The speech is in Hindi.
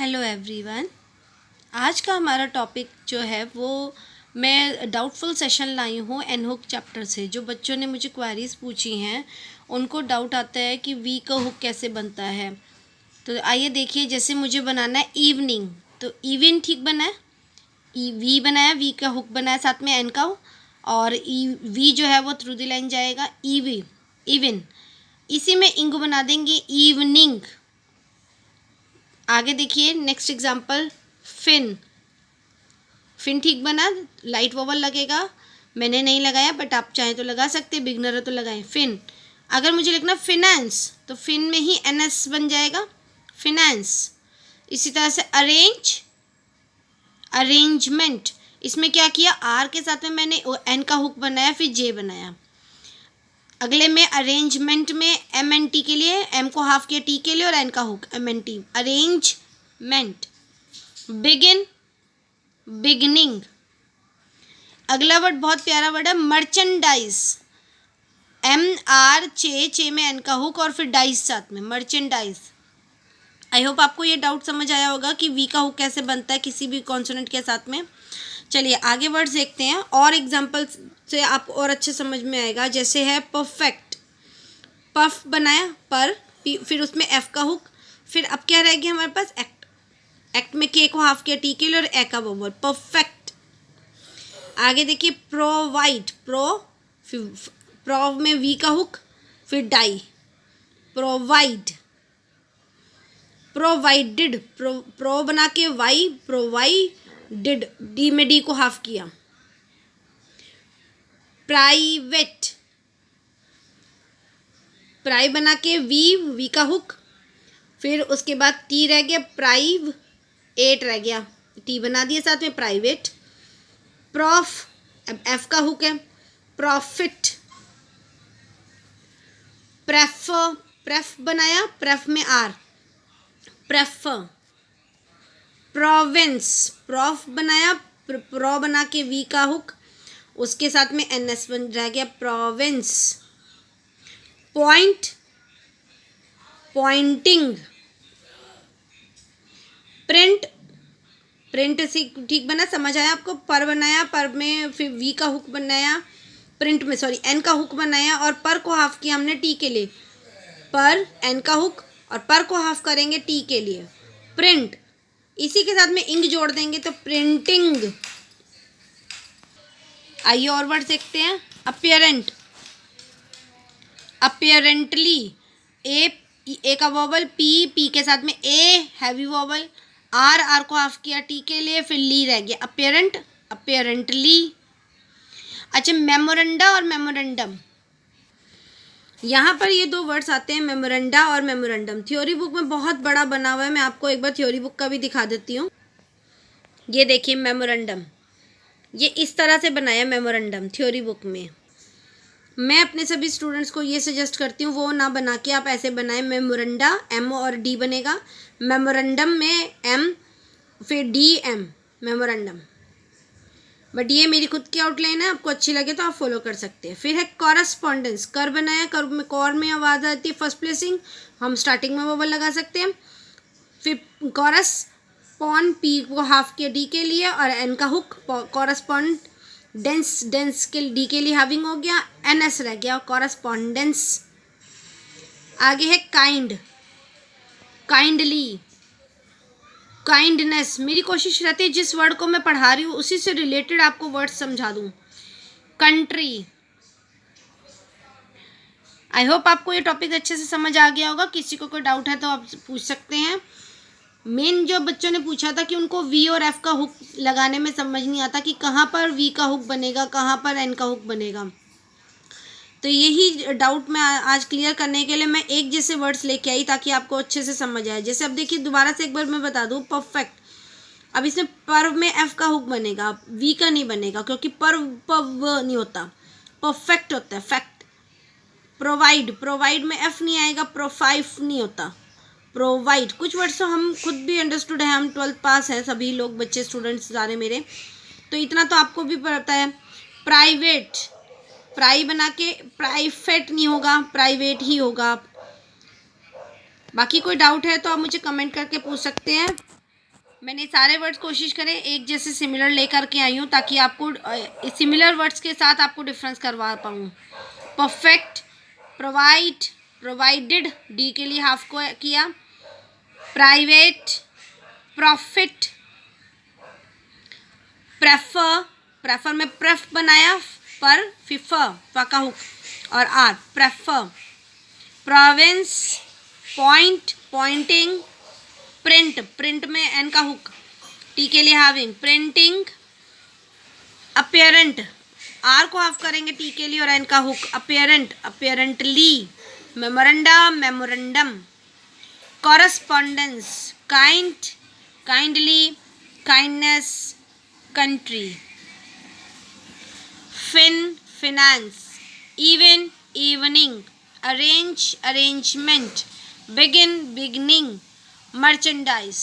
Hello everyone. आज का हमारा टॉपिक जो है वो मैं डाउटफुल सेशन लाई हूँ एनहुक चैप्टर से। जो बच्चों ने मुझे क्वेरीज पूछी हैं उनको डाउट आता है कि वी का हुक कैसे बनता है। तो आइए देखिए, जैसे मुझे बनाना है इवनिंग, तो इवन ठीक बना है, वी बनाया, वी का हुक बनाया, साथ में एन का, और वी जो है वो थ्रू द लाइन जाएगा, ईवी इवन, इसी में इंग बना देंगे इवनिंग। आगे देखिए नेक्स्ट एग्जांपल, फिन। फिन ठीक बना, लाइट वोवल लगेगा, मैंने नहीं लगाया बट आप चाहें तो लगा सकते, बिगनर है तो लगाएं। फिन। अगर मुझे लिखना फिनेंस तो फिन में ही एन एस बन जाएगा, फिनेंस। इसी तरह से अरेंज, अरेंजमेंट, इसमें क्या किया, आर के साथ में मैंने एन का हुक बनाया, फिर जे बनाया। अगले में अरेंजमेंट में एम एन टी के लिए, एम को हाफ किया टी के लिए और एन का hook M N T, arrangement. Begin, beginning. अगला वर्ड बहुत प्यारा वर्ड है, मर्चेंडाइज, एम आर चे में एन का हुक और फिर डाइस साथ में, मर्चेंडाइज। आई होप आपको ये डाउट समझ आया होगा कि वी का हुक कैसे बनता है किसी भी कॉन्सोनेंट के साथ में। चलिए आगे वर्ड्स देखते हैं और एग्जाम्पल से आपको और अच्छे समझ में आएगा। जैसे है परफेक्ट, पफ बनाया पर, फिर उसमें एफ का हुक, फिर अब क्या रह गया हमारे पास, एक्ट। एक्ट में के को हाफ किया टी के लिए और ए का वोवल, परफेक्ट। आगे देखिए प्रोवाइड, प्रो में वी का हुक, फिर डाई, प्रोवाइड। प्रोवाइडेड, प्रो बना के वाई, प्रोवाइडेड, डी में डी को हाफ किया। प्राइवेट, प्राई बना के वी का हुक, फिर उसके बाद टी रह गया, प्राइव एट रह गया, टी बना दिया साथ में, प्राइवेट। प्रॉफ, अब एफ का हुक है, प्रॉफिट। प्रेफर, प्रेफ बनाया, प्रेफ में आर, प्रेफर। प्रोविंस, प्रोफ बनाया, प्रो बना के वी का हुक, उसके साथ में एन एस बन रह गया, province. Point, pointing. Print, print से ठीक बना, समझ आया आपको। पर बनाया, पर में फिर वी का हुक बनाया, प्रिंट में सॉरी एन का हुक बनाया और पर को हाफ किया हमने टी के लिए, पर एन का हुक और पर को हाफ करेंगे टी के लिए, प्रिंट। इसी के साथ में इंग जोड़ देंगे तो प्रिंटिंग। आइए और वर्ड देखते हैं, अपियरेंट, अपियरेंटली, ए का वोवल, पी के साथ में ए हैवी वोवल, आर को हाफ किया टी के लिए, फिर ली रह गया, अपियरेंट, अपियरेंटली। अच्छा मेमोरेंडा और मेमोरेंडम, यहाँ पर ये दो वर्ड्स आते हैं, मेमोरेंडा और मेमोरेंडम। थ्योरी बुक में बहुत बड़ा बना हुआ है, मैं आपको एक बार थ्योरी बुक का भी दिखा देती हूँ। ये देखिए मेमोरेंडम, ये इस तरह से बनाया मेमोरेंडम थ्योरी बुक में। मैं अपने सभी स्टूडेंट्स को ये सजेस्ट करती हूँ वो ना बना के आप ऐसे बनाएं, मेमोरेंडा एम और डी बनेगा, मेमोरेंडम में एम फिर डी एम, मेमोरेंडम। बट ये मेरी खुद की आउटलाइन है, आपको अच्छी लगे तो आप फॉलो कर सकते हैं। फिर है कॉरस्पॉन्डेंस, कर बनाया, कर में कॉर में आवाज़ आती है फर्स्ट प्लेसिंग, हम स्टार्टिंग में वोवल लगा सकते हैं। फिर कॉरस्पॉन्ड, पी को हाफ किया डी के लिए और एन का हुक, कॉरस्पॉन्ड डेंस, डेंस के डी के लिए हैविंग हो गया, एन एस रह गया, कॉरस्पॉन्डेंस। आगे है काइंड, काइंडली, काइंडनेस। मेरी कोशिश रहती है जिस वर्ड को मैं पढ़ा रही हूँ उसी से रिलेटेड आपको वर्ड समझा दूँ। कंट्री। आई होप आपको ये टॉपिक अच्छे से समझ आ गया होगा। किसी को कोई डाउट है तो आप पूछ सकते हैं। मेन जो बच्चों ने पूछा था कि उनको वी और एफ का हुक लगाने में समझ नहीं आता कि कहाँ पर वी का हुक बनेगा, कहाँ पर एन का हुक बनेगा, तो यही डाउट मैं आज क्लियर करने के लिए मैं एक जैसे वर्ड्स लेके आई ताकि आपको अच्छे से समझ आए। जैसे अब देखिए दोबारा से एक बार मैं बता दूँ, परफेक्ट, अब इसमें पर्व में एफ का हुक बनेगा, वी का नहीं बनेगा क्योंकि पर्व पव नहीं होता, परफेक्ट होता है फैक्ट। प्रोवाइड, प्रोवाइड में एफ नहीं आएगा, प्रोफाइफ नहीं होता, प्रोवाइड। कुछ वर्ड्स तो हम खुद भी अंडरस्टूड है, हम 12th पास हैं सभी लोग, बच्चे स्टूडेंट्स सारे मेरे, तो इतना तो आपको भी पता है। प्राइवेट, प्राई बना के प्राइवेट नहीं होगा, प्राइवेट ही होगा। बाकी कोई डाउट है तो आप मुझे कमेंट करके पूछ सकते हैं। मैंने सारे वर्ड्स कोशिश करें एक जैसे सिमिलर लेकर के आई हूँ ताकि आपको सिमिलर वर्ड्स के साथ आपको डिफरेंस करवा पाऊँ। परफेक्ट, प्रोवाइड, प्रोवाइडेड, डी के लिए हाफ को किया। प्राइवेट, प्रॉफिट, प्रेफर, प्रेफर में प्रेफ बनाया पर फिफर का हुक और R, prefer. Province, point, pointing. Print, print में एन का हुक, टी के लिए हाविंग, प्रिंटिंग। अपीयरेंट, आर को हाफ करेंगे टी के लिए और एन का hook, apparent, apparently. Memorandum, memorandum. Correspondence, kind, kindly, kindness, country. Fin, finance. Even, evening. Arrange, arrangement. Begin, beginning. Merchandise.